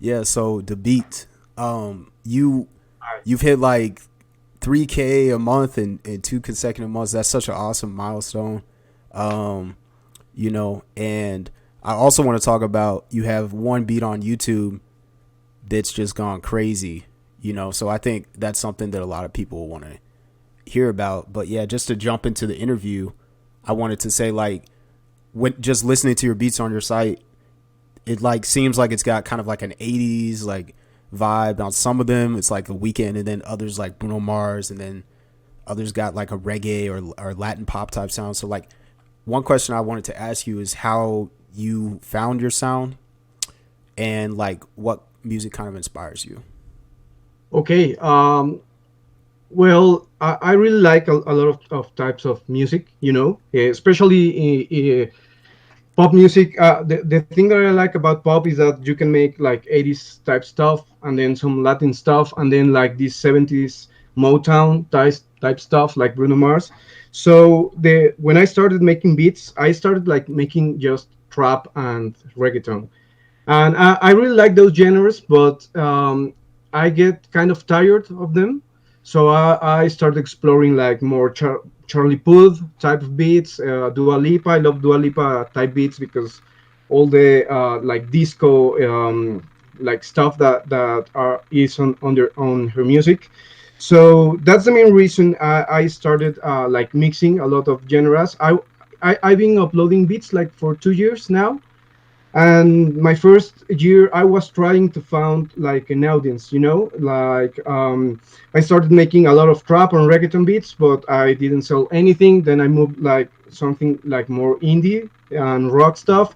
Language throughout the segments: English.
Yeah, so DaBeat, you've hit like 3K a month in two consecutive months. That's such an awesome milestone. Um, and I also want to talk about you have one beat on YouTube that's just gone crazy. So I think that's something that a lot of people want to hear about. But yeah, just to jump into the interview, I wanted to say like when just listening to your beats on your site, it like seems like it's got kind of like an 80s like vibe on some of them. It's like a weekend, and then others like Bruno Mars, and then others got like a reggae or Latin pop type sound. So like one question I wanted to ask you is how you found your sound and like what music kind of inspires you. Okay. Well, I really like a lot of types of music, especially pop music. The thing that I like about pop is that you can make like 80s type stuff and then some Latin stuff and then like this 70s Motown type stuff like Bruno Mars. So the when I started making beats, I started like making just trap and reggaeton, and I really like those genres, but I get kind of tired of them. So I started exploring like more Charlie Puth type of beats, Dua Lipa. I love Dua Lipa type beats because all the like disco like stuff that are is on her music. So that's the main reason I started like mixing a lot of genres. I've been uploading beats like for 2 years now, and my first year I was trying to found like an audience, like I started making a lot of trap and reggaeton beats, but I didn't sell anything. Then I moved like something like more indie and rock stuff,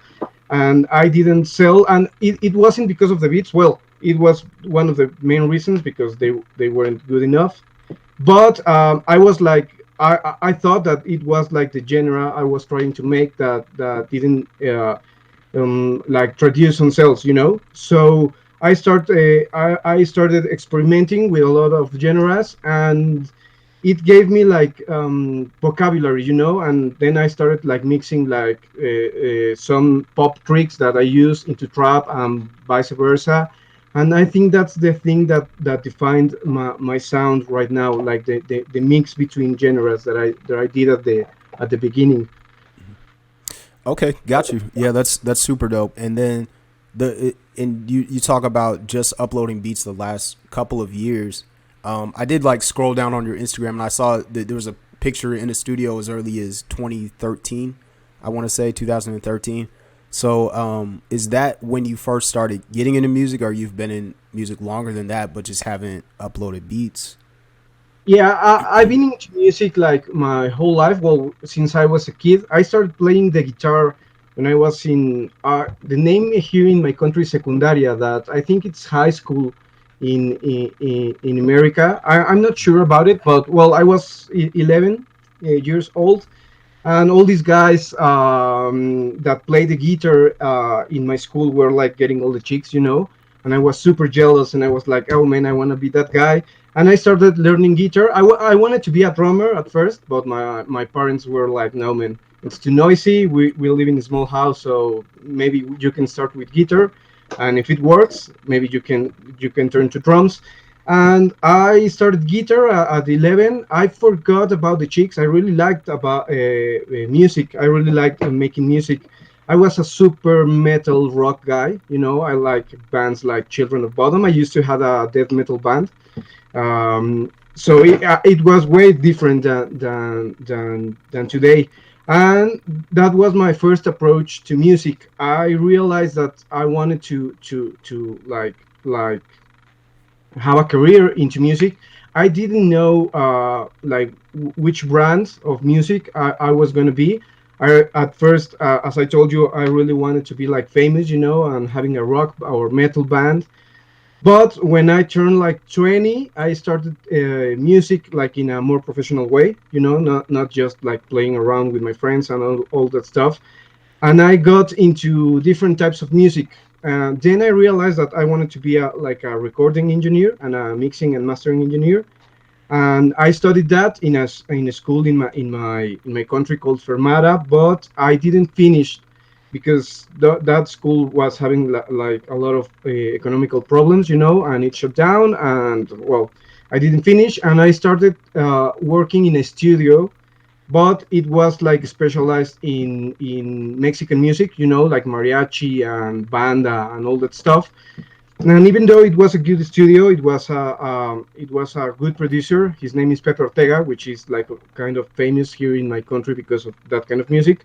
and I didn't sell, and it wasn't because of the beats. Well, it was one of the main reasons because they weren't good enough. But I was like, I thought that it was like the genre I was trying to make that didn't like traduce on sales, So I started experimenting with a lot of genres, and it gave me like vocabulary, and then I started like mixing like some pop tricks that I use into trap and vice versa. And I think that's the thing that defined my sound right now, like the mix between genres that I did at the beginning. Okay, got you. Yeah, that's super dope. And then and you talk about just uploading beats the last couple of years. I did like scroll down on your Instagram and I saw that there was a picture in the studio as early as 2013. I want to say 2013. So is that when you first started getting into music, or you've been in music longer than that, but just haven't uploaded beats? Yeah, I've been into music like my whole life. Well, since I was a kid, I started playing the guitar when I was in the name here in my country is secundaria. That I think it's high school in America. I'm not sure about it, but well, I was 11 years old, and all these guys that play the guitar in my school were like getting all the chicks, and I was super jealous, and I was like, oh man, I want to be that guy. And I started learning guitar. I wanted to be a drummer at first, but my parents were like, no man, it's too noisy. We live in a small house, so maybe you can start with guitar, and if it works, maybe you can turn to drums. And I started guitar at 11. I forgot about the chicks. I really liked about music. I really liked making music. I was a super metal rock guy. I like bands like Children of Bodom. I used to have a death metal band. So it was way different than today. And that was my first approach to music. I realized that I wanted to like have a career into music. I didn't know like which brand of music I was going to be. At first, as I told you, I really wanted to be like famous, and having a rock or metal band. But when I turned like 20, I started music like in a more professional way, not just like playing around with my friends and all that stuff. And I got into different types of music. Then I realized that I wanted to be like a recording engineer and a mixing and mastering engineer. And I studied that in a school in my country called Fermata, but I didn't finish because that school was having like a lot of economical problems, you know, and it shut down. And well, I didn't finish, and I started working in a studio, but it was like specialized in Mexican music, you know, like mariachi and banda and all that stuff. And even though it was a good studio, it was a good producer. His name is Pepe Ortega, which is like kind of famous here in my country because of that kind of music.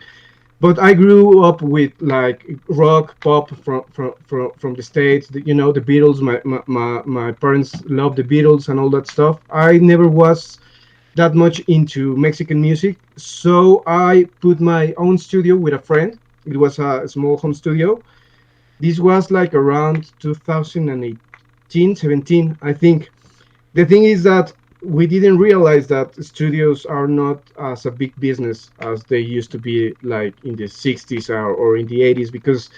But I grew up with like rock, pop from the states. You know, the Beatles. My parents loved the Beatles and all that stuff. I never was that much into Mexican music, so I put my own studio with a friend. It was a small home studio. This was like around 2018, 17, I think. The thing is that we didn't realize that studios are not as a big business as they used to be like in the 60s or in the 80s, because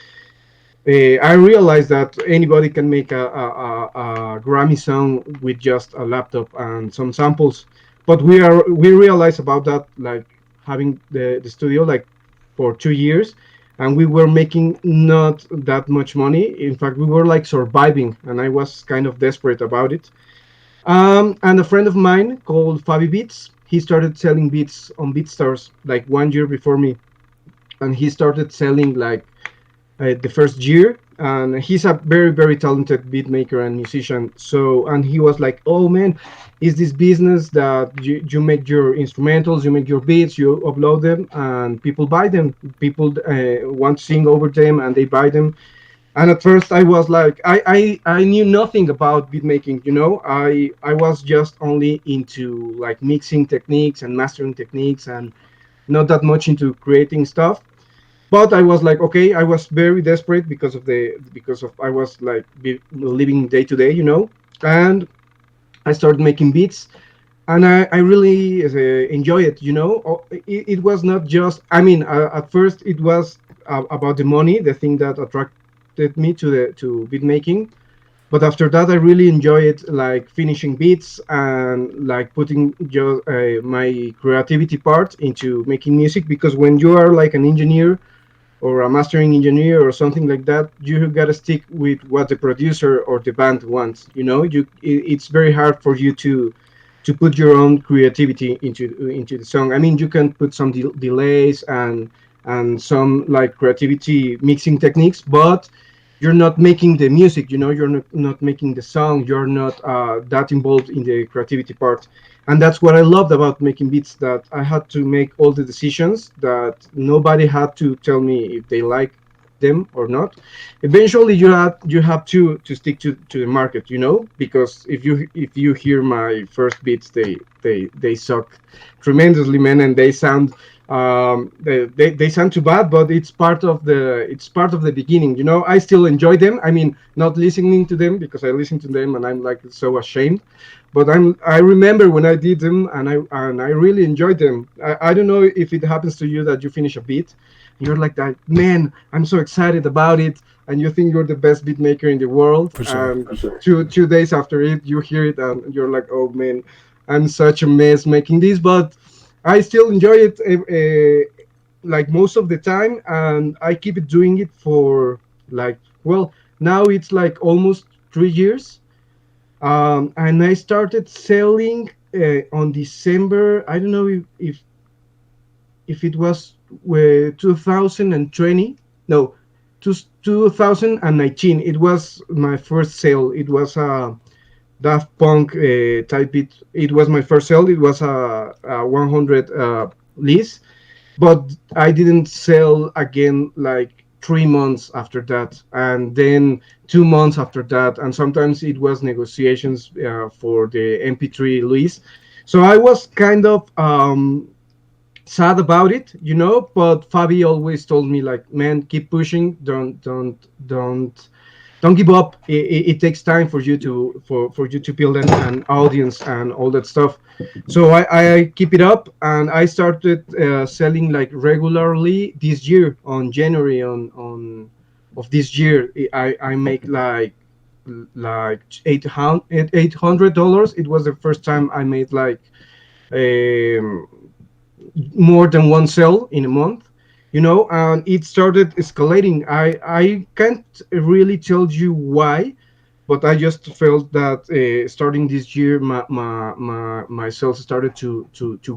I realized that anybody can make a Grammy song with just a laptop and some samples. But we realized about that like having the studio like for 2 years, and we were making not that much money. In fact, we were like surviving, and I was kind of desperate about it. And a friend of mine called Fabi Beats, he started selling beats on BeatStars like 1 year before me, and he started selling like the first year. And he's a very talented beat maker and musician. So, and he was like, oh man, is this business that you make your instrumentals, you make your beats, you upload them, and people buy them. People want to sing over them, and they buy them. And at first I was like, I knew nothing about beat making, you know. I was just only into like mixing techniques and mastering techniques, and not that much into creating stuff. But I was like, okay, I was very desperate because of I was like living day to day, you know. And I started making beats, and I really enjoy it, you know. It was not just, I mean, at first it was about the money, the thing that attracted me to beat making. But after that, I really enjoy it, like finishing beats and like putting just my creativity part into making music. Because when you are like an engineer or a mastering engineer or something like that, you gotta stick with what the producer or the band wants. You know, it's very hard for you to put your own creativity into the song. I mean, you can put some delays and some like creativity mixing techniques, but you're not making the music. You know, you're not making the song. You're not that involved in the creativity part. And that's what I loved about making beats, that I had to make all the decisions, that nobody had to tell me if they like them or not. Eventually you have to stick to the market, you know, because if you hear my first beats, they suck tremendously, man, and they sound they sound too bad, but it's part of the beginning, you know. I still enjoy them. I mean, not listening to them, because I listen to them and I'm like so ashamed, but I remember when I did them, and I really enjoyed them. I don't know if it happens to you that you finish a beat and you're like that, man, I'm so excited about it, and you think you're the best beat maker in the world, For sure. and two days after it you hear it and you're like, oh man, I'm such a mess making this. But I still enjoy it like most of the time, and I keep it doing it for like, well, now it's like almost 3 years. And I started selling on December. I don't know if it was 2020. No, 2019. It was my first sale. It was a Daft Punk type beat. It was my first sale. It was a 100 lease, but I didn't sell again like 3 months after that, and then 2 months after that, and sometimes it was negotiations for the MP3 lease. So I was kind of sad about it, you know. But Fabi always told me like, man, keep pushing, don't give up. It takes time for you to build an audience and all that stuff. So I keep it up, and I started selling like regularly this year. On January on of this year, I make like $800. It was the first time I made like um, more than one sale in a month. and it started escalating. I can't really tell you why, but I just felt that starting this year, my sales started to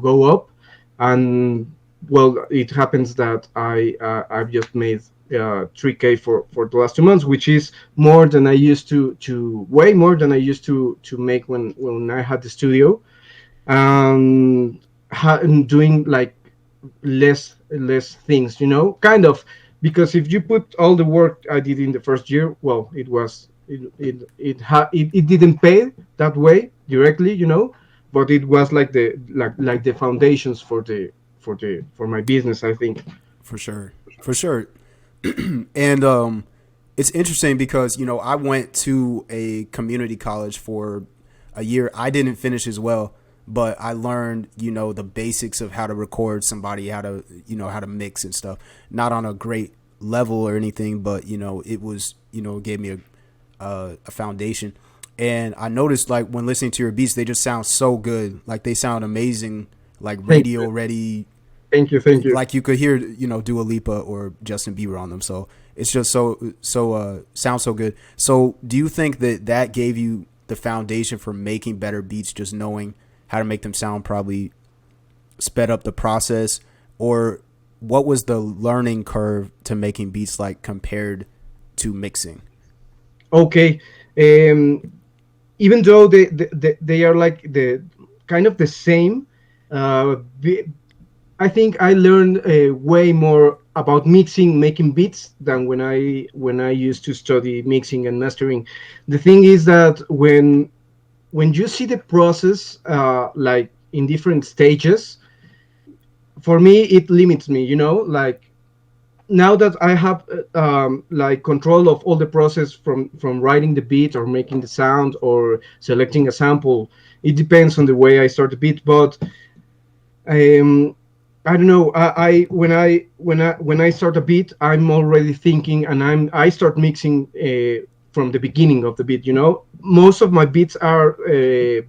go up, and well, it happens that I've just made 3K for the last 2 months, which is more than I used to way more than I used to make when I had the studio, and and doing like less things, kind of, because if you put all the work I did in the first year, well, it didn't pay that way directly, but it was like the foundations for my business, I think. For sure. For sure. And it's interesting because I went to a community college for a year. I didn't finish as well, but I learned the basics of how to record somebody, how to how to mix and stuff. Not on a great level or anything, but it was it gave me a foundation. And I noticed, like, when listening to your beats, they just sound so good. Like, they sound amazing, like Thank radio you, ready, thank you. like you could hear Dua Lipa or Justin Bieber on them. So it's just so sounds so good. So do you think that gave you the foundation for making better beats, just knowing how to make them sound, probably sped up the process? Or what was the learning curve to making beats like compared to mixing? Okay. Even though they are like the kind of the same, uh, I think I learned way more about mixing, making beats than when I used to study mixing and mastering. The thing is that when you see the process like in different stages, for me it limits me. Like, now that I have like control of all the process from writing the beat or making the sound or selecting a sample. It depends on the way I start the beat, but um, I don't know. When I start a beat, I'm already thinking, and I start mixing from the beginning of the beat. Most of my beats are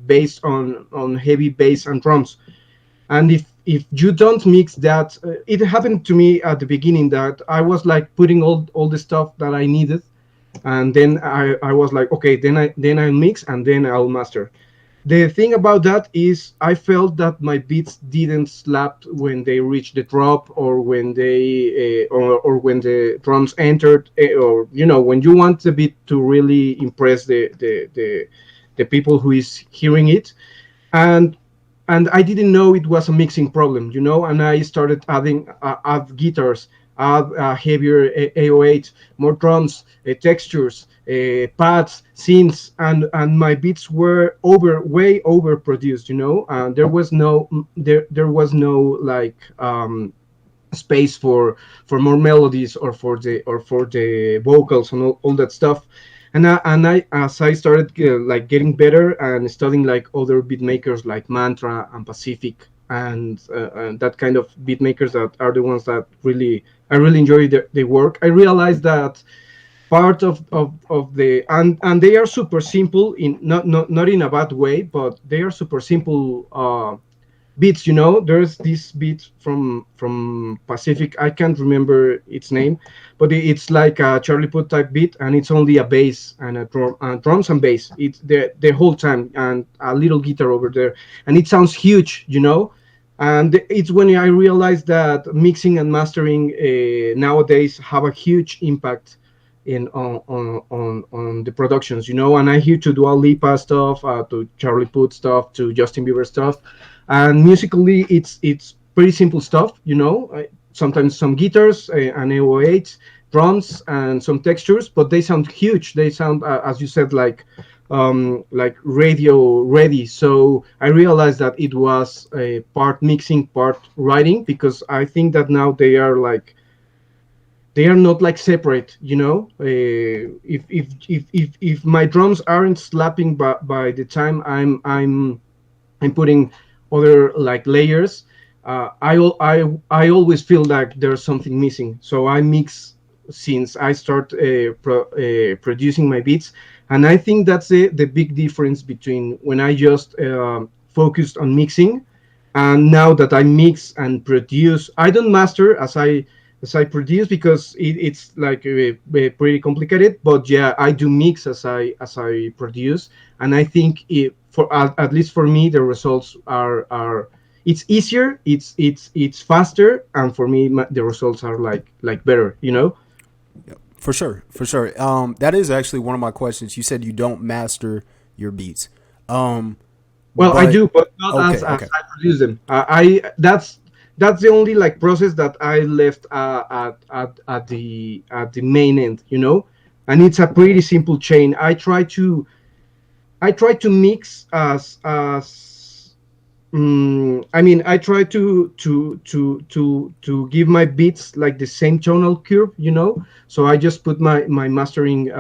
based on heavy bass and drums, and if you don't mix that, it happened to me at the beginning that I was like putting all the stuff that I needed, and then I was like, okay, then I mix and then I'll master. The thing about that is I felt that my beats didn't slap when they reached the drop, or when or when the drums entered, or when you want the beat to really impress the people who is hearing it. And and I didn't know it was a mixing problem, and I started add guitars, add heavier 808, more drums, textures, pads, synths, and my beats were way over produced, and there was no like space for more melodies, or for the vocals and all that stuff. And I as I started like getting better and studying like other beat makers like Mantra and Pacific, and that kind of beat makers that are the ones that I really enjoy their work. I realized that part of the and they are super simple, in not in a bad way, but they are super simple beats. There's this beat from Pacific. I can't remember its name, but it's like a Charlie Puth type beat, and it's only a bass and a drums and bass. It's the whole time, and a little guitar over there, and it sounds huge. And it's when I realized that mixing and mastering nowadays have a huge impact in on the productions. And I hear to Dua Lipa stuff, to Charlie Puth stuff, to Justin Bieber stuff, and musically it's pretty simple stuff. Sometimes some guitars, and 808, drums, and some textures, but they sound huge. They sound, as you said, like radio ready. So I realized that it was a part mixing, part writing, because I think that now they are not like separate. If my drums aren't slapping by the time I'm putting other like layers, I always feel like there's something missing. So I mix since I start producing my beats, and I think that's the big difference between when I just focused on mixing, and now that I mix and produce. I don't master, as as I produce, because it's like pretty complicated. But yeah, I do mix as I produce, and I think at least for me, the results are it's easier, it's faster, and for me, the results are like better. For sure, for sure. That is actually one of my questions. You said you don't master your beats. Um, Well, I but do, but not as okay, as okay. I produce them. That's the only like process that I left at the main end, and it's a pretty simple chain. I try to mix I mean, I try to give my beats like the same tonal curve. So I just put my mastering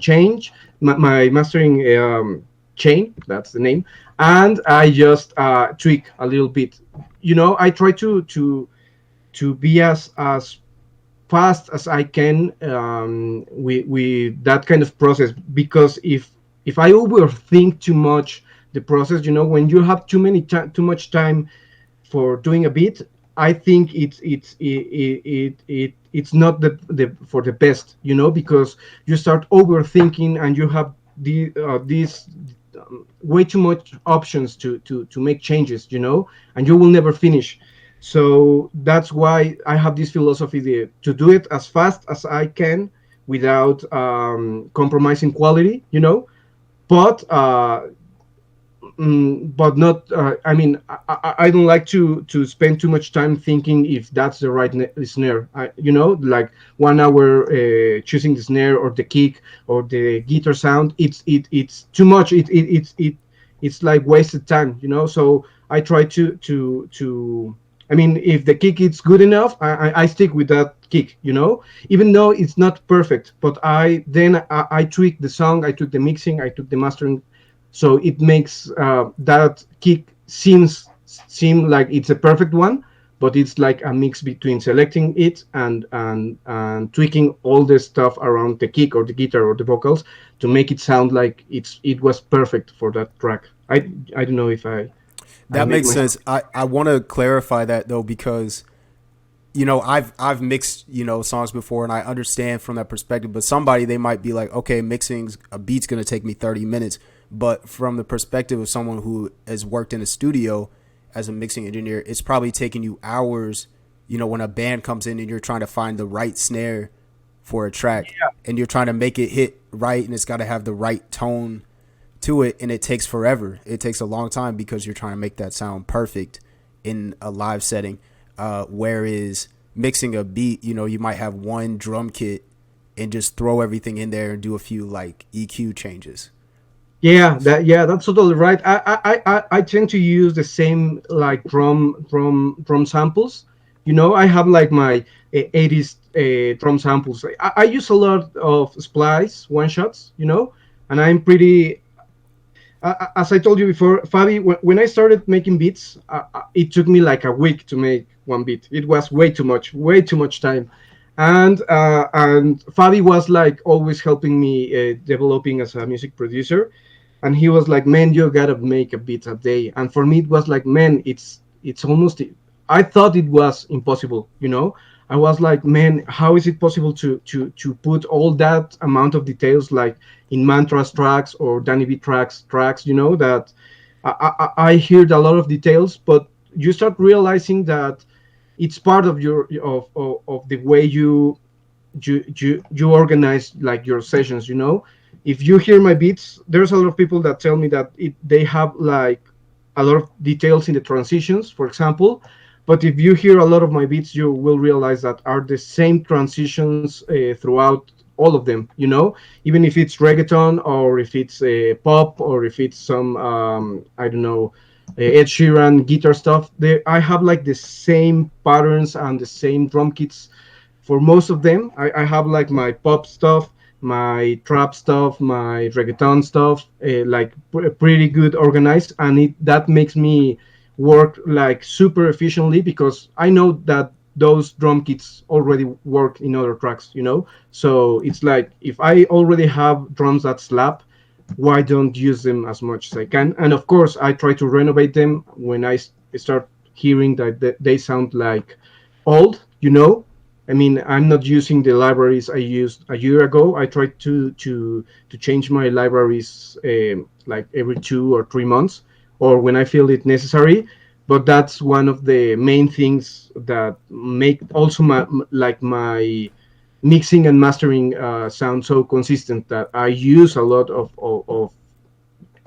change, my mastering chain. That's the name, and I just tweak a little bit. I try to be as fast as I can with that kind of process, because if I overthink too much the process, when you have too much time for doing a beat, I think it's not the for the best, because you start overthinking and you have these way too much options to make changes, and you will never finish. So that's why I have this philosophy to do it as fast as I can without compromising quality, but not. I mean, I don't like to spend too much time thinking if that's the right snare. Like 1 hour choosing the snare or the kick or the guitar sound. It's too much. It's like wasted time. So I try to. I mean, if the kick is good enough, I stick with that kick. Even though it's not perfect, but I tweak the song, I tweak the mixing, I tweak the mastering, so it makes that kick seem like it's a perfect one, but it's like a mix between selecting it and tweaking all the stuff around the kick or the guitar or the vocals to make it sound like it was perfect for that track. I don't know if I That make makes myself. sense. I want to clarify that though, because I've mixed songs before, and I understand from that perspective. But somebody, they might be like, okay, mixing a beat's gonna take me 30 minutes, but from the perspective of someone who has worked in a studio as a mixing engineer, it's probably taking you hours. When a band comes in and you're trying to find the right snare for a track, and you're trying to make it hit right, and it's got to have the right tone to it, and it takes forever. It takes a long time because you're trying to make that sound perfect in a live setting. Whereas mixing a beat, you might have one drum kit and just throw everything in there and do a few like EQ changes. Yeah, that's totally right. I tend to use the same like drum samples. I have like my 80s drum samples. I use a lot of splice one shots, and I'm pretty. As I told you before, Fabi, when I started making beats, it took me like a week to make one beat. It was way too much time, and Fabi was like always helping me developing as a music producer, and he was like, "Man, you gotta make a beat a day." And for me, it was like, "Man, it's almost." I thought it was impossible. I was like, "Man, how is it possible to put all that amount of details like in mantras tracks or Danny B tracks? That I heard a lot of details, but you start realizing that it's part of of the way you organize like your sessions. If you hear my beats, there's a lot of people that tell me that they have like a lot of details in the transitions, for example. But if you hear a lot of my beats, you will realize that are the same transitions throughout all of them. Even if it's reggaeton or if it's pop or if it's some I don't know, Ed Sheeran guitar stuff, I have like the same patterns and the same drum kits for most of them. I have like my pop stuff, my trap stuff, my reggaeton stuff, like pretty good organized, and that makes me work like super efficiently because I know that those drum kits already work in other tracks. So it's like if I already have drums that slap, why don't use them as much as I can? And of course, I try to renovate them when I start hearing that they sound like old. you know. I mean, I'm not using the libraries I used a year ago. I try to change my libraries like every 2 or 3 months, or when I feel it necessary. But that's one of the main things that make also my mixing and mastering sound so consistent, that I use a lot of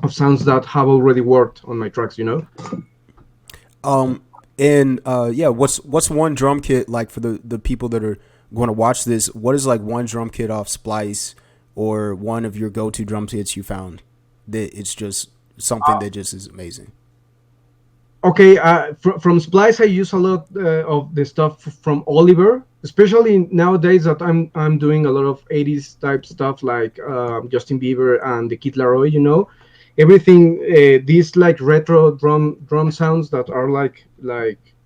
sounds that have already worked on my tracks. You know. Um, and yeah, what's one drum kit like for the people that are going to watch this? What is like one drum kit off Splice or one of your go to drum kits you found that it's just something that just is amazing? Okay, from Splice, I use a lot of the stuff from Oliver, especially nowadays that I'm doing a lot of 80s type stuff like Justin Bieber and the Kid Laroi. You know, everything these like retro drum sounds that are like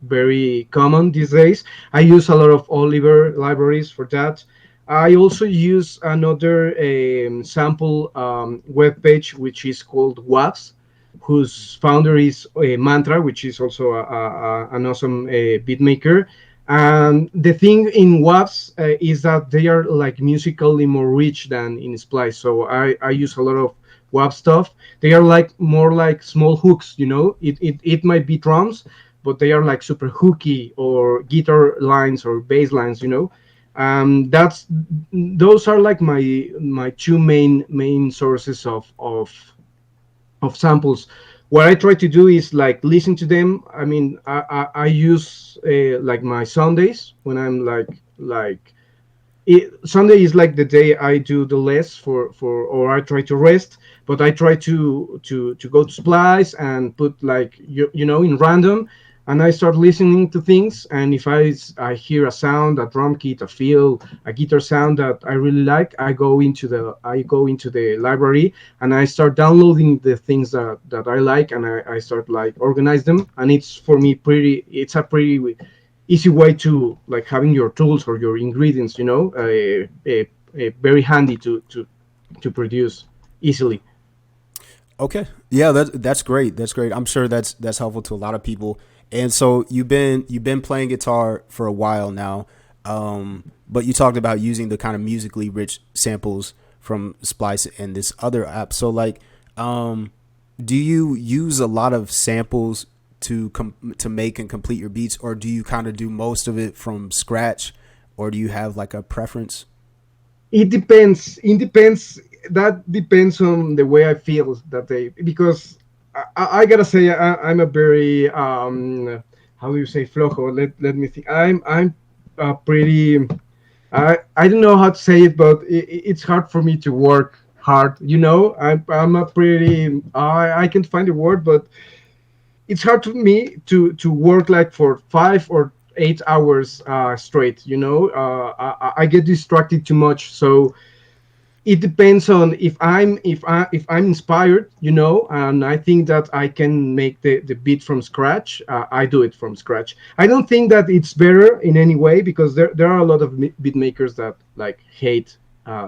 very common these days. I use a lot of Oliver libraries for that. I also use another sample web page which is called Wax, whose founder is Mantra, which is also an awesome beat maker. And the thing in WAVs is that they are like musically more rich than in Splice. So I use a lot of WAV stuff. They are like more like small hooks, you know. It might be drums, but they are like super hooky, or guitar lines or bass lines, you know. That's those are like my two main sources of samples. What I try to do is like listen to them. I mean, I use like my Sundays when I'm Sunday is like the day I do the less for or I try to rest, but I try to go to Splice and put like you know, in random, and I start listening to things. And if I hear a sound, a drum kit, a feel, a guitar sound that I really like, I go into the library and I start downloading the things that I like, and I start like organize them. And it's for me pretty. It's a pretty easy way to like having your tools or your ingredients, you know, very handy to produce easily. Okay. Yeah, that's great. That's great. I'm sure that's helpful to a lot of people. And so you've been playing guitar for a while now, but you talked about using the kind of musically rich samples from Splice and this other app. So like, do you use a lot of samples to make and complete your beats, or do you kind of do most of it from scratch, or do you have like a preference? It depends. It depends. That depends on the way I feel that day, because I gotta say I'm a very how do you say flojo? Let me think. I'm pretty. I don't know how to say it, but it's hard for me to work hard. You know, I'm a pretty. I can't find a word, but it's hard for me to work like for 5 or 8 hours straight. You know, I get distracted too much. So it depends on if I'm inspired, you know, and I think that I can make the beat from scratch. I do it from scratch. I don't think that it's better in any way, because there are a lot of beat makers that like hate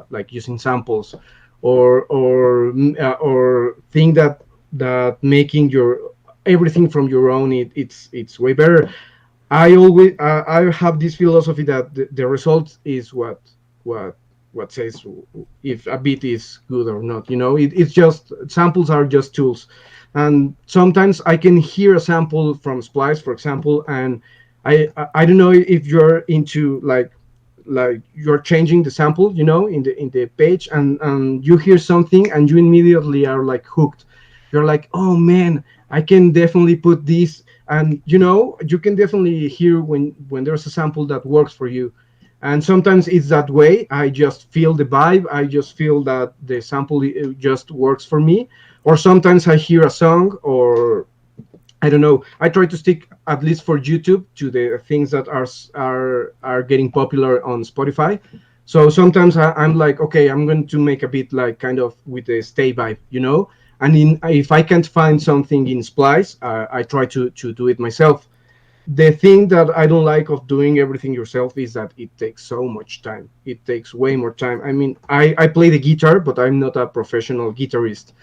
like using samples, or think that making your everything from your own, it's way better. I have this philosophy that the result is what what says if a beat is good or not. You know, it's just samples are just tools, and sometimes I can hear a sample from Splice, for example, and I don't know if you're into like you're changing the sample, you know, in the page, and you hear something and you immediately are like hooked. You're like, oh man, I can definitely put this. And you know, you can definitely hear when there's a sample that works for you. And sometimes it's that way. I just feel the vibe. I just feel that the sample just works for me. Or sometimes I hear a song, or I don't know. I try to stick, at least for YouTube, to the things that are getting popular on Spotify. So sometimes I'm like, okay, I'm going to make a bit like kind of with the stay vibe, you know. And if I can't find something in Splice, I try to do it myself. The thing that I don't like of doing everything yourself is that it takes so much time. It takes way more time. I mean, I play the guitar, but I'm not a professional guitarist.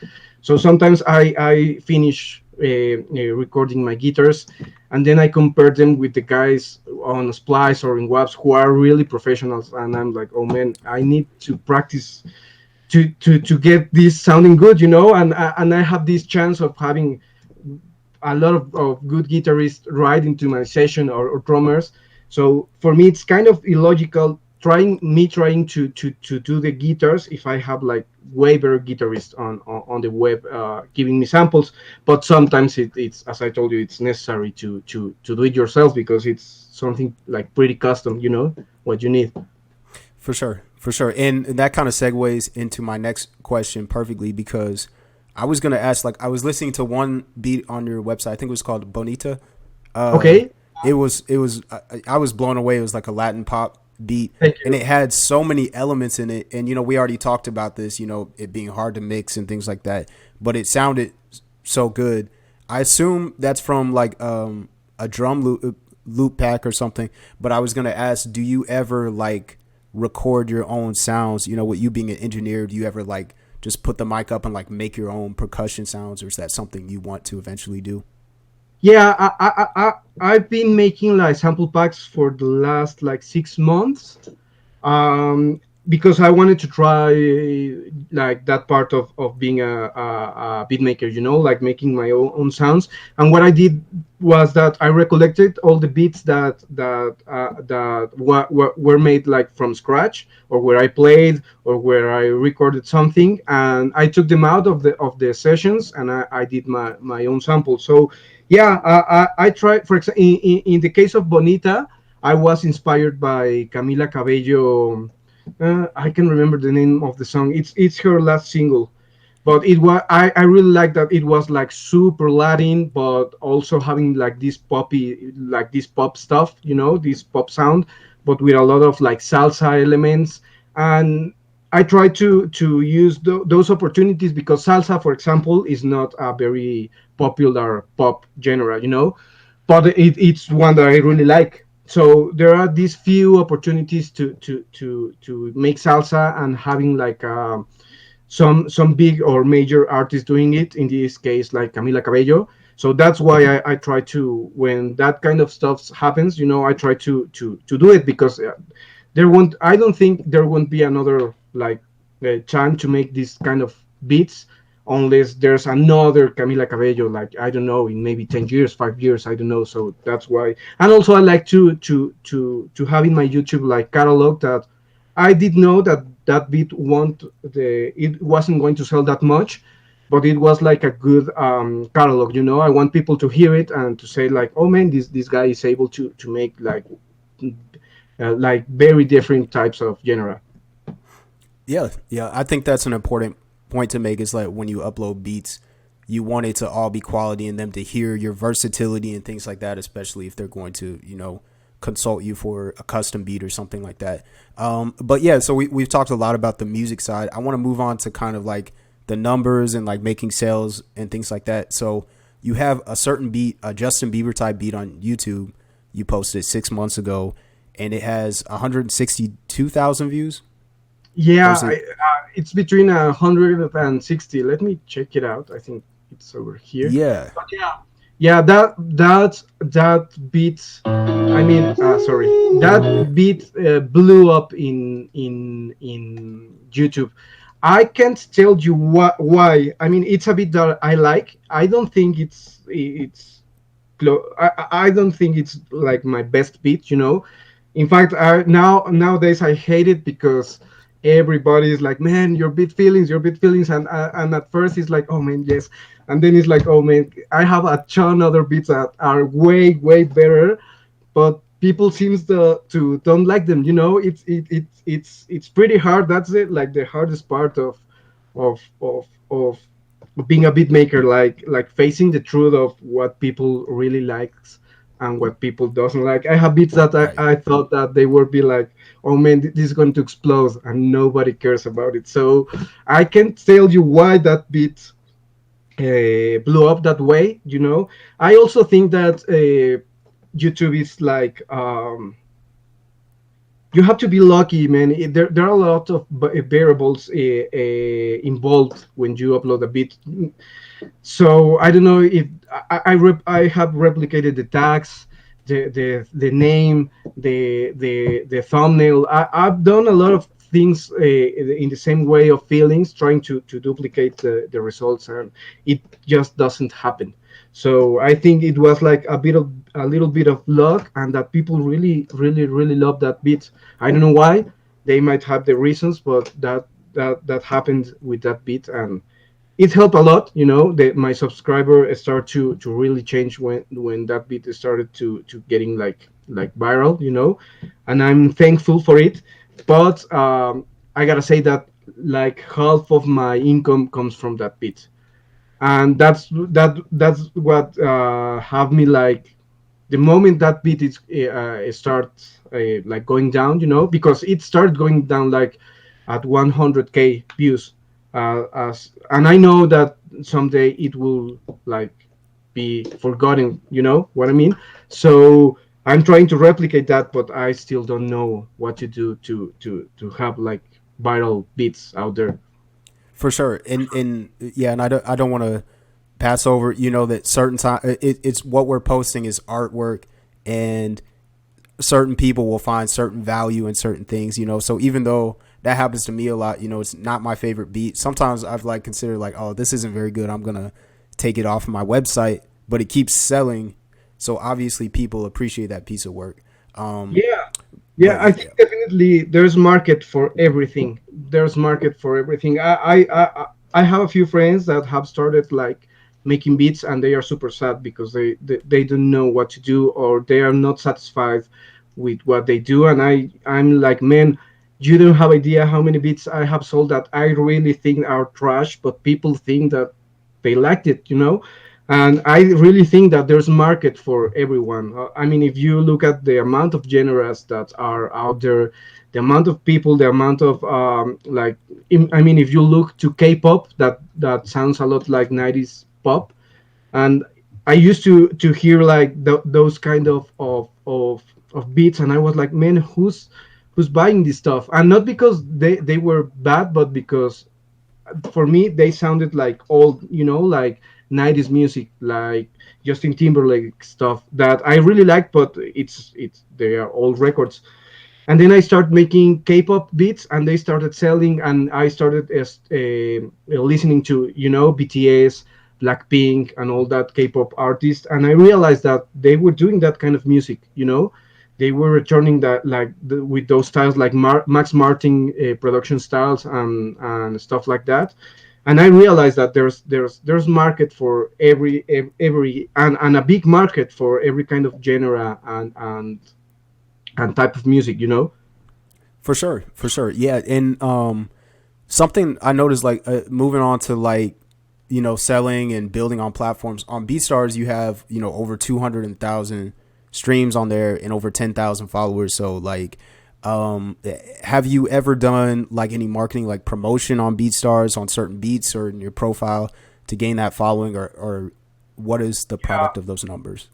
So sometimes I finish recording my guitars, and then I compare them with the guys on Splice or in Waps who are really professionals, and I'm like, oh man, I need to practice to get this sounding good, and I have this chance of having a lot of good guitarists right into my session, or drummers. So for me, it's kind of illogical trying to do the guitars if I have like way better guitarists on the web giving me samples. But sometimes it's, as I told you, it's necessary to do it yourself because it's something like pretty custom, what you need. For sure, for sure. And that kind of segues into my next question perfectly because I was gonna ask. Like, I was listening to one beat on your website. I think it was called Bonita. Uh, Okay. it was. I was blown away. It was like a Latin pop beat, Thank and you. it had so many elements in it. And we already talked about this. It being hard to mix and things like that. But it sounded so good. I assume that's from like a drum loop pack or something. But I was gonna ask, do you ever like record your own sounds? With you being an engineer, do you ever like just put the mic up and like make your own percussion sounds, or is that something you want to eventually do? Yeah, I've been making like sample packs for the last like 6 months, because I wanted to try like that part of being a beat maker, like making my own sounds. And what I did was that I recollected all the beats that were made like from scratch, or where I played, or where I recorded something, and I took them out of the sessions, and I did my own sample. So yeah, I tried. For example, in the case of Bonita, I was inspired by Camila Cabello. I can remember the name of the song. It's her last single, but I really like that it was like super Latin, but also having like this poppy, like this pop stuff, this pop sound, but with a lot of like salsa elements. And I try to use those opportunities because salsa, for example, is not a very popular pop genre, but it's one that I really like. So there are these few opportunities to make salsa, and having like some big or major artists doing it. In this case, like Camila Cabello. So that's why I try to, when that kind of stuff happens, I try to do it, because there won't I don't think there won't be another like time to make this kind of beats, unless there's another Camila Cabello, like I don't know, in maybe 10 years, 5 years, I don't know. So that's why. And also I like to have in my YouTube like catalog that I did know that that beat won't the it wasn't going to sell that much, but it was like a good catalog. I want people to hear it and to say like, oh man, this guy is able to make like very different types of genre. Yeah, yeah. I think that's an important point to make. Is like when you upload beats, you want it to all be quality and them to hear your versatility and things like that, especially if they're going to, consult you for a custom beat or something like that. But yeah, so we've talked a lot about the music side. I want to move on to kind of like the numbers and like making sales and things like that. So you have a certain beat, a Justin Bieber type beat on YouTube. You posted 6 months ago, and it has 162,000 views. Or Yeah, is it? it's between 160. Let me check it out. I think it's over here. Yeah, But yeah, that beat. I mean, sorry, that beat blew up in YouTube. I can't tell you why. I mean, it's a beat that I like. I don't think it's I don't think it's like my best beat. In fact, nowadays I hate it because everybody is like, man, your beat feelings, and at first it's like, oh man, yes, and then it's like, oh man, I have a ton other beats that are way better, but people seems to don't like them. It's pretty hard. That's it, like the hardest part of being a beat maker, like facing the truth of what people really likes and what people doesn't like. I have beats that right. I thought that they would be like, oh man, this is going to explode, and nobody cares about it. So I can't tell you why that beat blew up that way. I also think that YouTube is like you have to be lucky, man. There are a lot of variables involved when you upload a beat. So I don't know if I have replicated the tags, the name, the thumbnail. I've done a lot of things in the same way of feelings, trying to duplicate the results, and it just doesn't happen. So I think it was like a little bit of luck, and that people really love that beat. I don't know why. They might have the reasons, but that happened with that beat, and it helped a lot. My subscriber start to really change when that beat started to getting like viral. And I'm thankful for it. But I gotta say that like half of my income comes from that beat, and that's what have me like the moment that beat is starts like going down, because it started going down like at 100K views, and I know that someday it will like be forgotten. You know what I mean? So I'm trying to replicate that, but I still don't know what to do to have like viral beats out there. For sure. And yeah, and I don't want to pass over, that certain time it's what we're posting is artwork, and certain people will find certain value in certain things, so even though that happens to me a lot, it's not my favorite beat. Sometimes I've like considered like, oh, this isn't very good, I'm gonna take it off of my website, but it keeps selling, so obviously people appreciate that piece of work. Yeah, yeah, But I yeah. think definitely there's market for everything. There's market for everything. I have a few friends that have started like making beats, and they are super sad because they don't know what to do, or they are not satisfied with what they do. And I'm like, man, you don't have idea how many beats I have sold that I really think are trash, but people think that they liked it. And I really think that there's market for everyone. I mean, if you look at the amount of genres that are out there, the amount of people, the amount of I mean, if you look to K-pop, that sounds a lot like 90s pop. And I used to hear like those kind of beats, and I was like, man, who's buying this stuff? And not because they were bad, but because for me they sounded like old, like 90s music, like Justin Timberlake stuff that I really liked, but it's they are old records. And then I started making K-pop beats, and they started selling, and I started as listening to BTS, Blackpink, and all that K-pop artists, and I realized that they were doing that kind of music. They were returning that like with those styles like Max Martin production styles and stuff like that. And I realized that there's market for every and a big market for every kind of genre and type of music. For sure, for sure. Yeah, and something I noticed, like moving on to like, selling and building on platforms. On BeatStars, you have over 200,000 streams on there and over 10,000 followers. So like, have you ever done like any marketing, like promotion on BeatStars on certain beats or in your profile to gain that following, or what is the product of those numbers?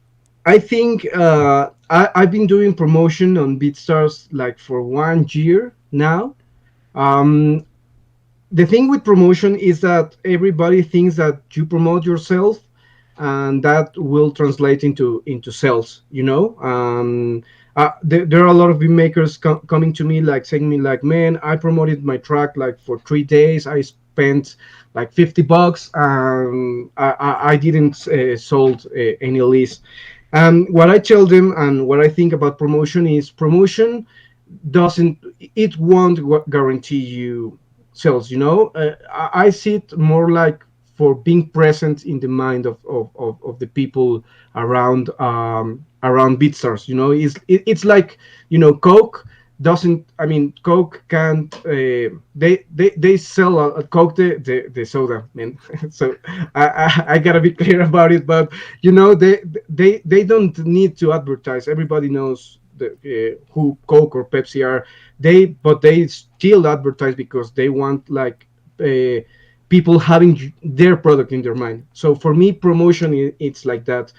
I think I've been doing promotion on BeatStars like for 1 year now. Um, the thing with promotion is that everybody thinks that you promote yourself, and that will translate into sales. There are a lot of beat makers coming to me like saying me like, man, I promoted my track like for 3 days, I spent like $50, I didn't sold any list. And what I tell them and what I think about promotion is promotion doesn't it won't guarantee you sales. I see it more like for being present in the mind of the people around BeatStars. It's like Coke doesn't. I mean, Coke can't. They sell a Coke the soda, man. So I gotta be clear about it. But they don't need to advertise. Everybody knows who Coke or Pepsi are. They still advertise because they want like uh, people having their product in their mind. So for me, promotion it's like that.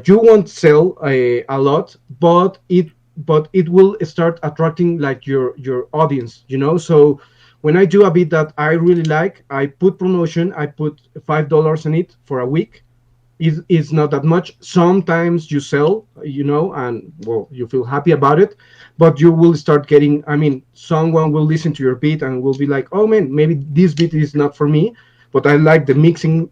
You won't sell a lot, but but it will start attracting like your audience, you know. So when I do a beat that I really like, I put promotion, I put $5 in it for a week. It's not that much. Sometimes you sell, you know, and well, you feel happy about it, but you will start getting, I mean, someone will listen to your beat and will be like, oh man, maybe this beat is not for me, but I like the mixing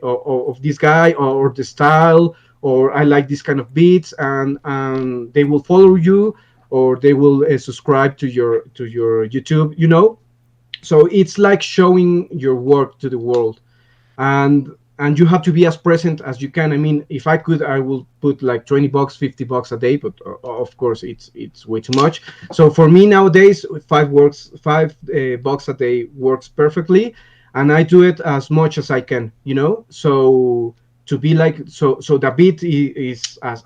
of this guy, or the style, or I like this kind of beats, and they will follow you, or they will subscribe to your YouTube, you know. So it's like showing your work to the world, and you have to be as present as you can. I mean, if I could, I will put like $20, $50 a day, but of course it's way too much. So for me nowadays, five bucks a day works perfectly, and I do it as much as I can, you know. So to be like, so the beat is as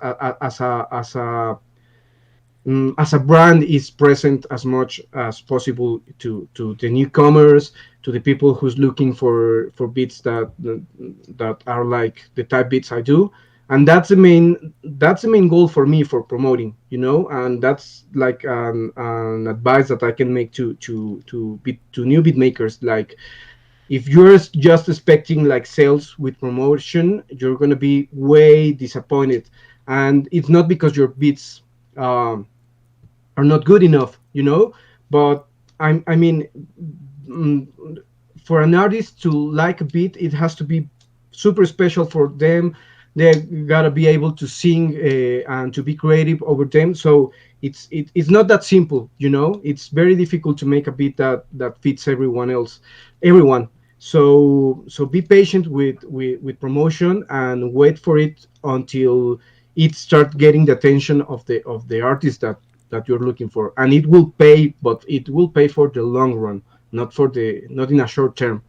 a brand is present as much as possible to the newcomers, to the people who's looking for beats that are like the type beats I do. And that's the main goal for me for promoting, you know. And that's like an advice that I can make to new beat makers. Like, if you're just expecting like sales with promotion, you're gonna be way disappointed. And it's not because your beats um, are not good enough, you know. But I mean, mm, for an artist to like a beat, it has to be super special for them. They gotta be able to sing and to be creative over them. So it's not that simple, you know. It's very difficult to make a beat that fits everyone. So be patient with promotion, and wait for it until it start getting the attention of the artist that you're looking for, and it will pay, but it will pay for the long run, not in a short term.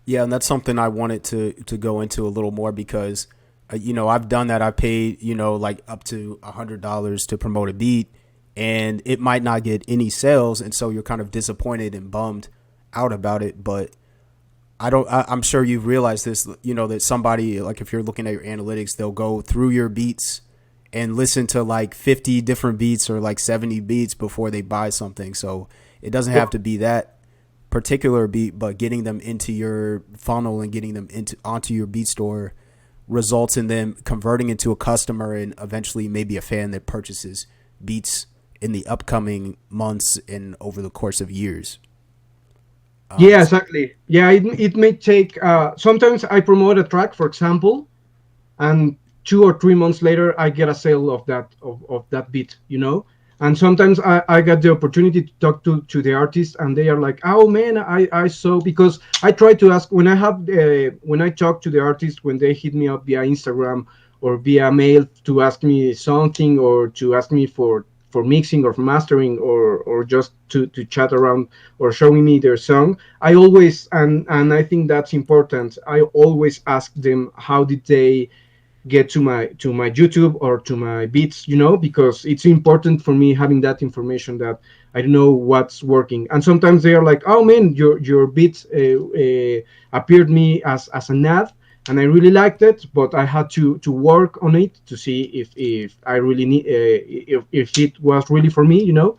Yeah, and that's something I wanted to go into a little more because, I've done that. I paid, like up to $100 to promote a beat, and it might not get any sales, and so you're kind of disappointed and bummed out about it. But I don't. I'm sure you've realized this. That somebody, like, if you're looking at your analytics, they'll go through your beats and listen to like 50 different beats or like 70 beats before they buy something. So it doesn't have to be that particular beat, but getting them into your funnel and getting them onto your beat store results in them converting into a customer and eventually maybe a fan that purchases beats in the upcoming months and over the course of years. Yeah, exactly. Yeah, it may take. Sometimes I promote a track, for example, and 2 or 3 months later I get a sale of that beat, you know. And sometimes I got the opportunity to talk to the artist, and they are like, oh man, I saw, because I try to ask when I talk to the artist, when they hit me up via Instagram or via mail to ask me something, or to ask me for mixing or mastering, or just to chat around, or showing me their song. I always, and I think that's important, I always ask them how did they get to my YouTube or to my beats, you know, because it's important for me having that information, that I don't know what's working. And sometimes they are like, "Oh man, your beats appeared me as an ad, and I really liked it, but I had to work on it to see if I really need if it was really for me, you know."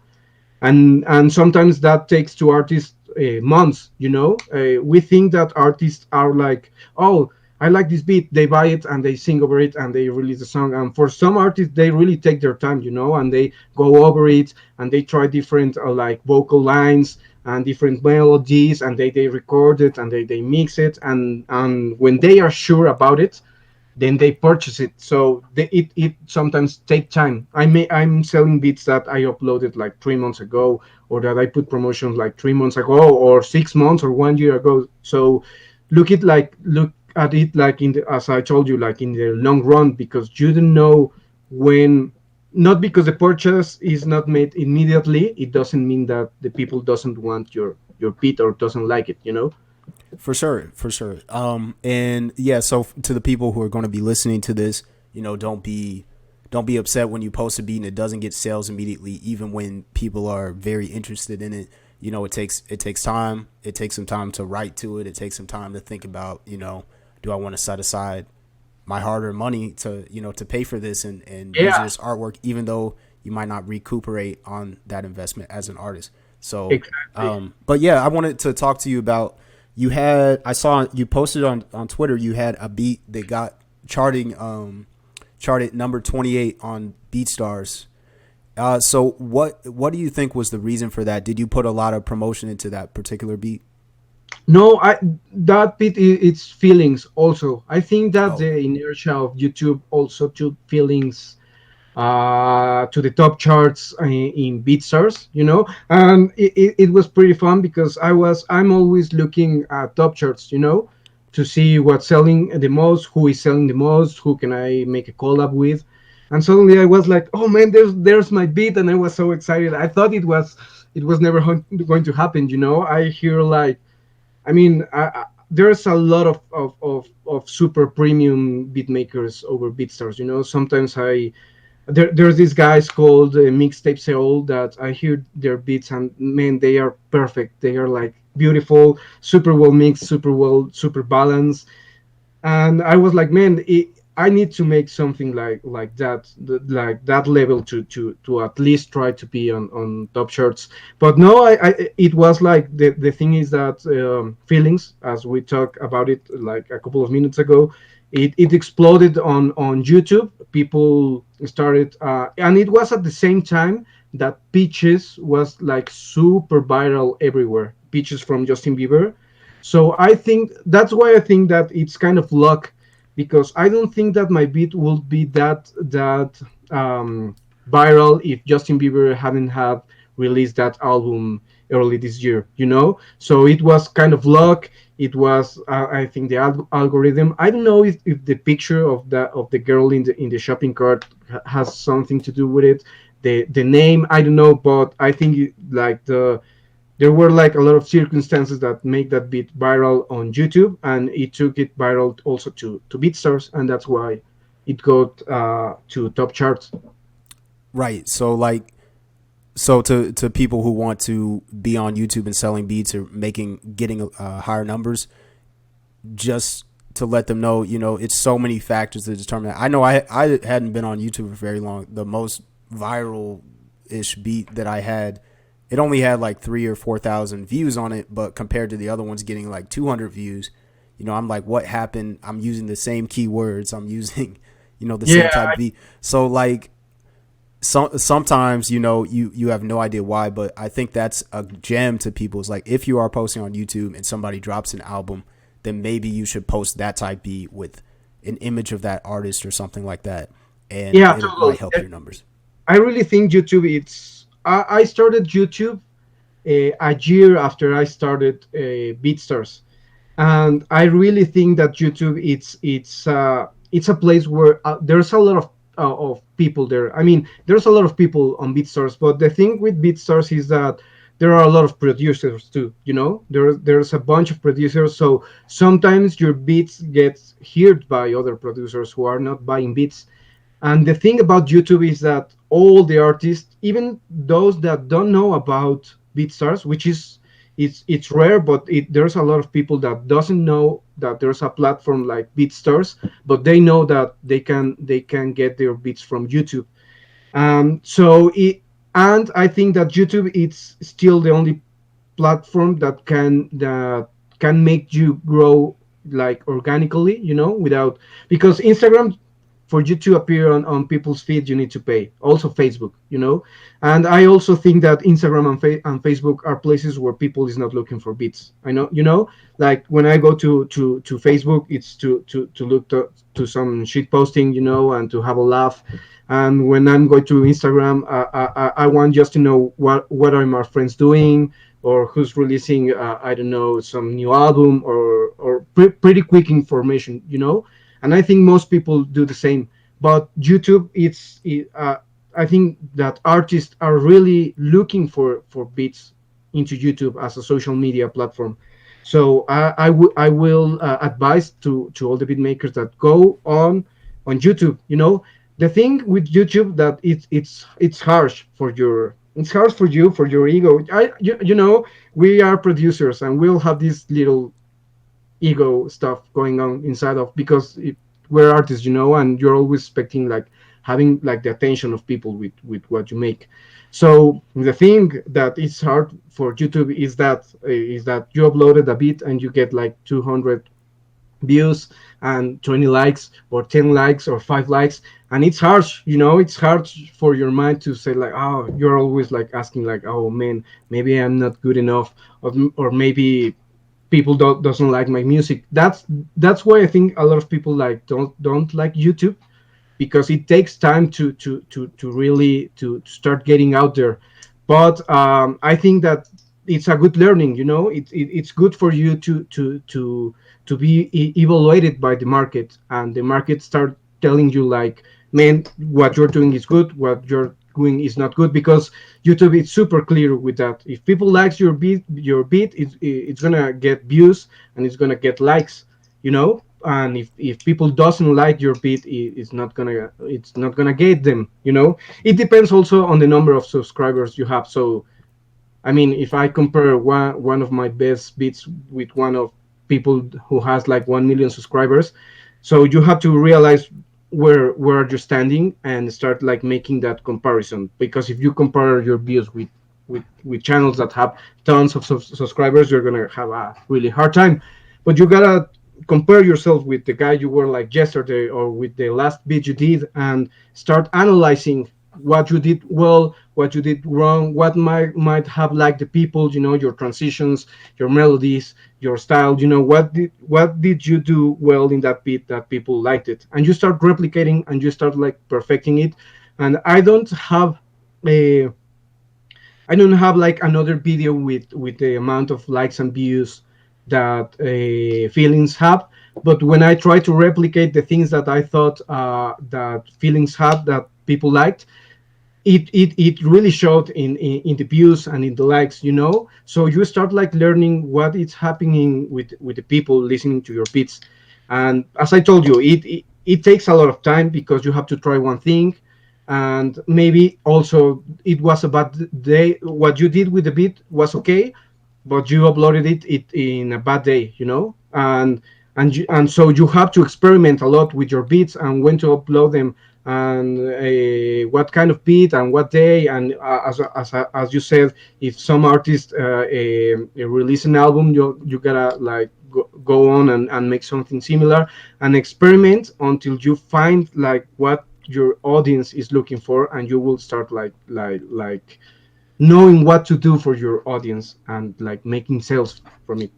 And sometimes that takes to artists months, you know. We think that artists are like, oh, I like this beat, they buy it and they sing over it and they release the song. And for some artists, they really take their time, you know, and they go over it, and they try different like vocal lines and different melodies, and they record it, and they mix it, and when they are sure about it, then they purchase it. So it sometimes take time. I'm selling beats that I uploaded like 3 months ago, or that I put promotions like 3 months ago, or 6 months, or 1 year ago. So look at it like as I told you, like in the long run, because you don't know when. Not because the purchase is not made immediately, it doesn't mean that the people doesn't want your beat or doesn't like it, you know. For sure, for sure. And yeah, so to the people who are going to be listening to this, don't be upset when you post a beat and it doesn't get sales immediately, even when people are very interested in it. It takes time. It takes some time to write to it. It takes some time to think about, do I want to set aside my hard-earned money to pay for this and use Yeah. this artwork, even though you might not recuperate on that investment as an artist. So, Exactly. but yeah, I wanted to talk to you about, you had, I saw you posted on Twitter, you had a beat that got charting, charted number 28 on BeatStars. So what do you think was the reason for that? Did you put a lot of promotion into that particular beat? No, I that bit it's feelings also. I think that Oh, the inertia of YouTube also took feelings to the top charts in BeatStars, and it was pretty fun because I'm always looking at top charts, to see what's selling the most, who is selling the most, who can I make a collab with, and suddenly I was like, oh man, there's my beat, and I was so excited. I thought it was never going to happen, I hear like, I mean, there's a lot of super premium beat makers over BeatStars. Sometimes there's these guys called Mixtape Seoul that I hear their beats, and man, they are perfect. They are like beautiful, super well mixed, super balanced, and I was like, man, I need to make something like that, like that level to at least try to be on top charts. But no, it was like the thing is that feelings, as we talked about it like a couple of minutes ago, it exploded on YouTube. People started, and it was at the same time that Peaches was like super viral everywhere. Peaches from Justin Bieber. So I think that's why I think that it's kind of luck, because I don't think that my beat would be that viral if Justin Bieber hadn't have released that album early this year. So it was kind of luck. It was, I think, the algorithm. I don't know if the picture of the girl in the shopping cart has something to do with it. The name, I don't know, but I think like there were like a lot of circumstances that make that beat viral on YouTube, and it took it viral also to BeatStars, and that's why it got to top charts. right. So like, so to people who want to be on YouTube and selling beats or getting higher numbers, just to let them know, it's so many factors to determine that. I know I hadn't been on YouTube for very long. The most viral ish beat that I had, it only had like 3 or 4 thousand views on it, but compared to the other ones getting like 200 views, I'm like, what happened? I'm using the same keywords. I'm using, the same Yeah, type of beat. So like, sometimes you have no idea why, but I think that's a gem to people. It's like, if you are posting on YouTube and somebody drops an album, then maybe you should post that type beat with an image of that artist or something like that, and yeah, it might totally. help your numbers. I really think YouTube. I started YouTube a year after I started BeatStars, and I really think that YouTube it's a place where there's a lot of people there. I mean, there's a lot of people on BeatStars, but the thing with BeatStars is that there are a lot of producers too. There's a bunch of producers, so sometimes your beats get heard by other producers who are not buying beats. And the thing about YouTube is that all the artists, even those that don't know about BeatStars, which is it's rare, but there's a lot of people that doesn't know that there's a platform like BeatStars, but they know that they can get their beats from YouTube. So and I think that YouTube it's still the only platform that can make you grow like organically, without, because Instagram, for you to appear on people's feed, you need to pay. Also Facebook, and I also think that Instagram and Facebook are places where people is not looking for beats. I know, like when I go to Facebook, it's to look to some shit posting, and to have a laugh. And when I'm going to Instagram, I want just to know what are my friends doing, or who's releasing, I don't know, some new album, or pretty quick information, and I think most people do the same. But YouTube, I think that artists are really looking for beats into YouTube as a social media platform. So I will advise to all the beat makers that go on YouTube. The thing with YouTube that it's harsh for you, for your ego. We are producers, and we'll have this little ego stuff going on inside of, because we're artists, and you're always expecting like having like the attention of people with what you make. So the thing that is hard for YouTube is that you uploaded a beat and you get like 200 views and 20 likes or 10 likes or 5 likes, and it's harsh, it's hard for your mind to say like, oh, you're always like asking like, oh man, maybe I'm not good enough, or maybe people doesn't like my music. That's why I think a lot of people like don't like YouTube, because it takes time to really to start getting out there. But I think that it's a good learning. It's good for you to be evaluated by the market, and the market start telling you like, man, what you're doing is good, what you're doing is not good, because YouTube is super clear with that. If people likes your beat, it's gonna get views and it's gonna get likes, and if people doesn't like your beat, it's not gonna get them. It depends also on the number of subscribers you have. So I mean, if I compare one of my best beats with one of people who has like 1 million subscribers, so you have to realize where are you standing and start like making that comparison. Because if you compare your views with channels that have tons of subscribers, you're gonna have a really hard time. But you gotta compare yourself with the guy you were like yesterday, or with the last beat you did, and start analyzing what you did well, what you did wrong, what might have liked the people, your transitions, your melodies, your style, what did you do well in that beat that people liked it, and you start replicating and you start like perfecting it. And a I don't have like another video with the amount of likes and views that feelings have. But when I try to replicate the things that I thought that feelings had that people liked, it really showed in the views and in the likes. So you start like learning what is happening with the people listening to your beats. And as I told you, it takes a lot of time, because you have to try one thing, and maybe also it was a bad day. What you did with the beat was okay, but you uploaded it in a bad day, and so you have to experiment a lot with your beats and when to upload them, and what kind of beat and what day. And as you said, if some artist release an album, you gotta like go on and make something similar, and experiment until you find like what your audience is looking for, and you will start like knowing what to do for your audience and like making sales from it.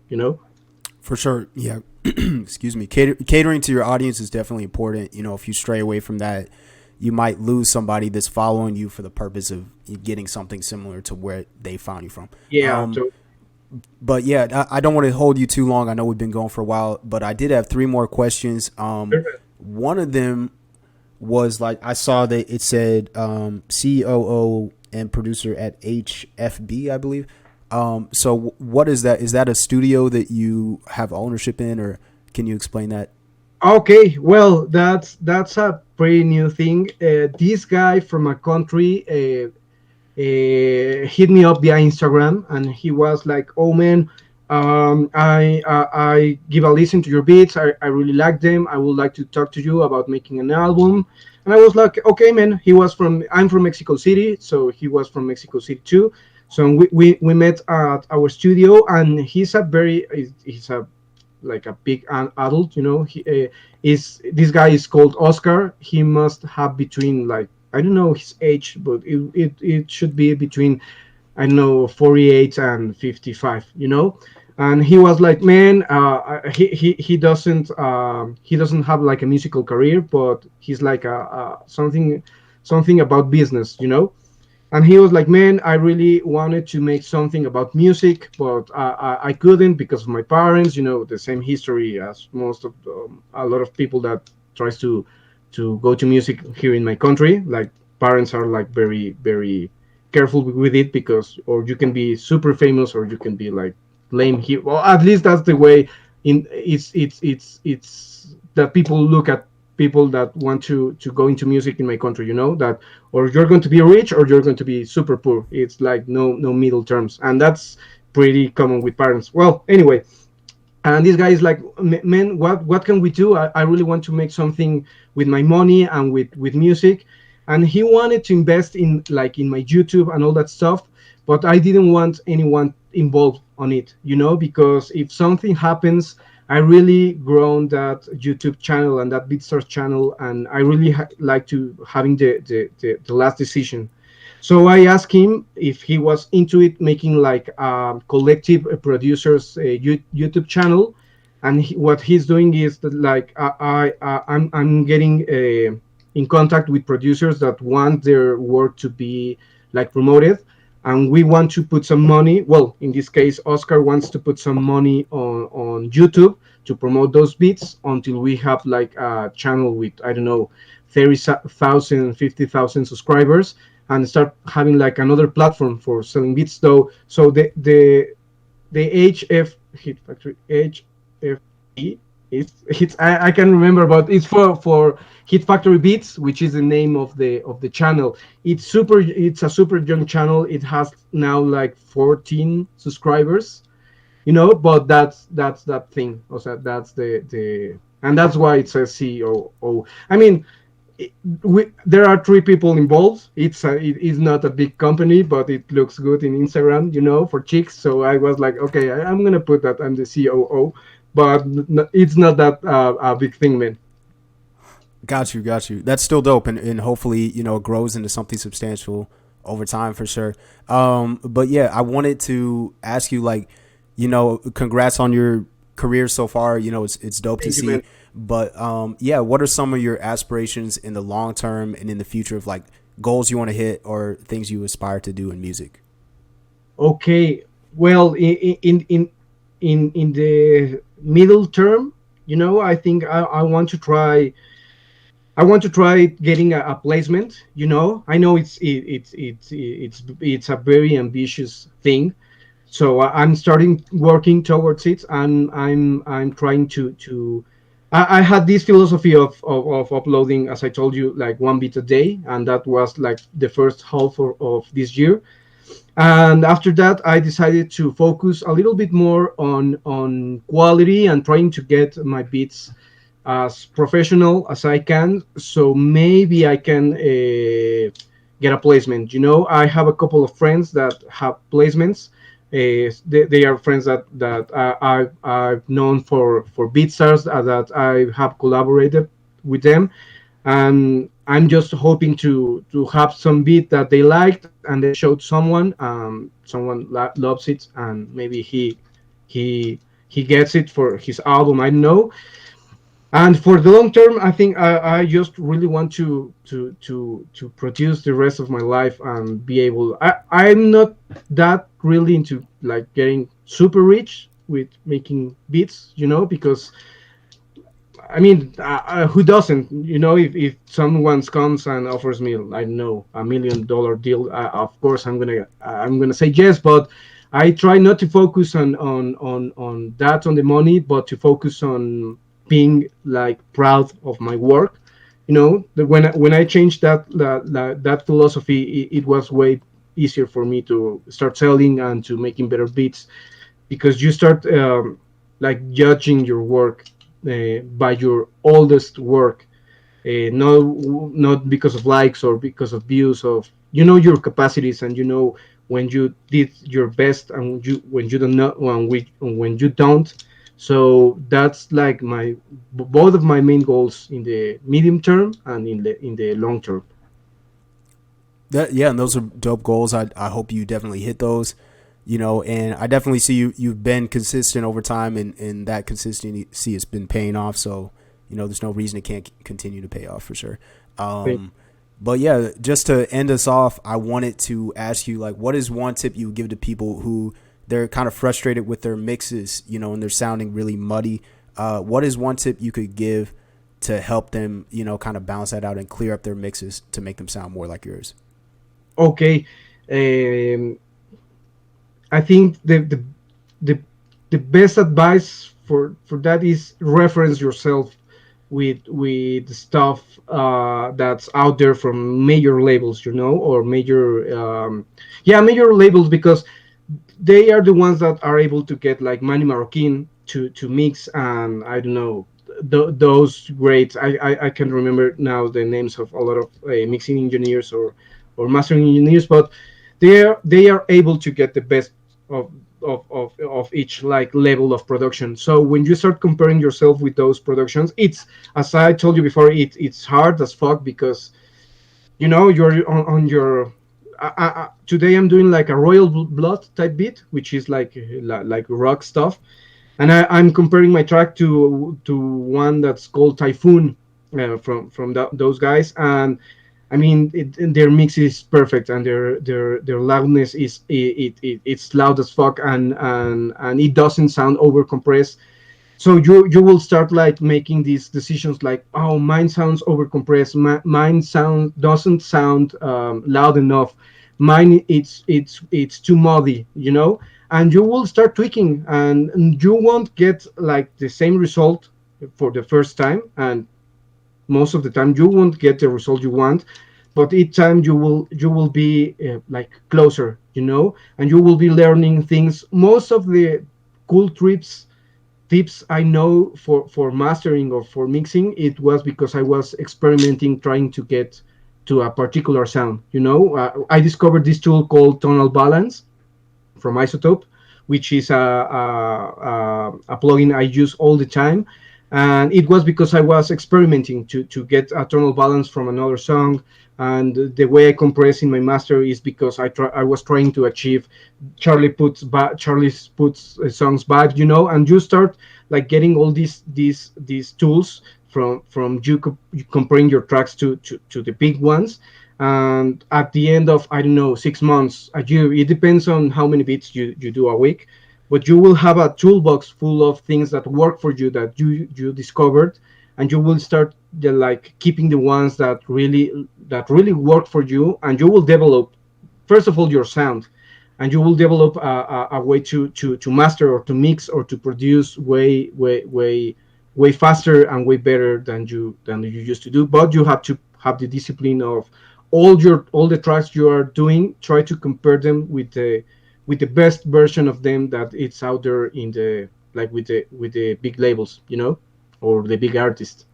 For sure, yeah. Excuse me. Catering to your audience is definitely important. If you stray away from that, you might lose somebody that's following you for the purpose of getting something similar to where they found you from. Yeah. So But yeah, I don't want to hold you too long. I know we've been going for a while, but I did have three more questions. One of them was like, I saw that it said COO and producer at HFB, I believe. So what is that? Is that a studio that you have ownership in, or can you explain that? okay, well, that's a pretty new thing. This guy from a country hit me up via Instagram, and he was like, "Oh man, I give a listen to your beats. I really like them. I would like to talk to you about making an album." And I was like, "Okay, man." I'm from Mexico City, so he was from Mexico City too. So we met at our studio, and he's a like a big adult. He is this guy is called Oscar. He must have between like, I don't know his age, but it should be between, I don't know, 48 and 55. And he was like, man, he doesn't have like a musical career, but he's like a something about business. And he was like, man, I really wanted to make something about music, but I couldn't because of my parents. The same history as most of a lot of people that tries to go to music here in my country. Like, parents are like very very careful with it, because or you can be super famous or you can be like lame here. Well, at least that's the way in it's that people look at people that want to go into music in my country. That or you're going to be rich or you're going to be super poor. It's like no middle terms, and that's pretty common with parents. Well, anyway, And this guy is like, man, what can we do? I really want to make something with my money and with music. And he wanted to invest in like in my YouTube and all that stuff, but I didn't want anyone involved on it, because if something happens, I really grown that YouTube channel and that BeatStars channel, and I really like to having the last decision. So I asked him if he was into it, making like a collective producers YouTube channel, and what he's doing is that like I'm getting in contact with producers that want their work to be like promoted, and we want to put some money. Well, in this case, Oscar wants to put some money on YouTube to promote those beats until we have like a channel with, I don't know, 30,000, 50,000 subscribers, and start having like another platform for selling beats. Though, so the HF Hit Factory HFB is it's I can remember, but it's for Hit Factory Beats, which is the name of the channel. It's a super young channel. It has now like 14 subscribers, but that's that thing. Also, that's the and that's why it says COO. I mean, there are three people involved. It is not a big company, but it looks good in Instagram, for chicks. So I was like, okay, I'm gonna put that I'm the COO, but it's not that a big thing, man. Got you, got you. That's still dope, and hopefully, it grows into something substantial over time for sure. But yeah, I wanted to ask you, like, congrats on your career so far. It's dope to Thank you, see. man. But yeah, what are some of your aspirations in the long term and in the future of like goals you want to hit or things you aspire to do in music? Okay, well, in the middle term, I think I want to try getting a placement. I know it's a very ambitious thing, so I'm starting working towards it, and I'm trying to. I had this philosophy of uploading, as I told you, like one beat a day, and that was like the first half of this year. And after that, I decided to focus a little bit more on quality and trying to get my beats as professional as I can, so maybe I can get a placement. I have a couple of friends that have placements. They are friends that I've known for BeatStars, that I have collaborated with them, and I'm just hoping to have some beat that they liked and they showed someone. Someone loves it, and maybe he he gets it for his album. I don't know. And for the long term, I think I just really want to produce the rest of my life and be able. I'm not that really into like getting super rich with making beats, because I mean, who doesn't? If someone comes and offers me, I don't know, $1 million deal, of course I'm gonna say yes. But I try not to focus on that, on the money, but to focus on being like proud of my work. When I changed that philosophy, it was way easier for me to start selling and to making better beats, because you start like judging your work by your oldest work, not because of likes or because of views, of your capacities, and when you did your best, and when you don't know, when you don't. So that's like both of my main goals in the medium term and in the long term. Yeah, and those are dope goals. I hope you definitely hit those. And I definitely see you've been consistent over time, and that consistency has been paying off. So, there's no reason it can't continue to pay off for sure. Thank But yeah, just to end us off, I wanted to ask you, like, what is one tip you would give to people who they're kind of frustrated with their mixes, and they're sounding really muddy? What is one tip you could give to help them, kind of balance that out and clear up their mixes to make them sound more like yours? Okay. um, I think the the best advice for that is reference yourself with stuff that's out there from major labels, or major labels, because they are the ones that are able to get like Manny Marroquin to mix, and I don't know, those great, I can't remember now the names of a lot of mixing engineers or mastering engineers, but they are able to get the best of of each like level of production. So when you start comparing yourself with those productions, it's, as I told you before, it's hard as fuck, because you're on your today I'm doing like a royal blood type beat, which is like rock stuff, and I'm comparing my track to one that's called Typhoon, from those guys, and I mean, their mix is perfect, and their loudness is it's loud as fuck, and it doesn't sound over compressed. So you will start like making these decisions like, oh, mine sounds over compressed, mine sound doesn't sound loud enough, mine it's too muddy, and you will start tweaking, and you won't get like the same result for the first time, and most of the time you won't get the result you want, but each time you will be like closer, and you will be learning things. Most of the cool tips I know for mastering or for mixing, it was because I was experimenting, trying to get to a particular sound. I discovered this tool called tonal balance from Isotope, which is a plugin I use all the time. And it was because I was experimenting to get a tonal balance from another song. And the way I compress in my master is because I was trying to achieve Charlie puts songs back, and you start like getting all these tools from you comparing your tracks to the big ones, and at the end of, I don't know, 6 months, a year, it depends on how many beats you do a week, but you will have a toolbox full of things that work for you, that you discovered, and you will start like keeping the ones that really work for you, and you will develop, first of all, your sound, and you will develop a way to master or to mix or to produce way faster and way better than you used to do. But you have to have the discipline of all the tracks you are doing, try to compare them with the best version of them that it's out there in the, like, with the big labels, or the big artists.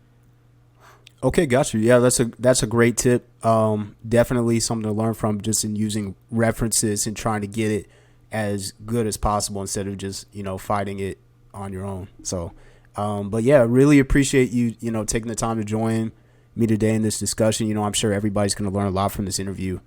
Okay, got you. Yeah, that's a great tip. Definitely something to learn from, just in using references and trying to get it as good as possible instead of just fighting it on your own. So, but yeah, really appreciate you taking the time to join me today in this discussion. I'm sure everybody's going to learn a lot from this interview.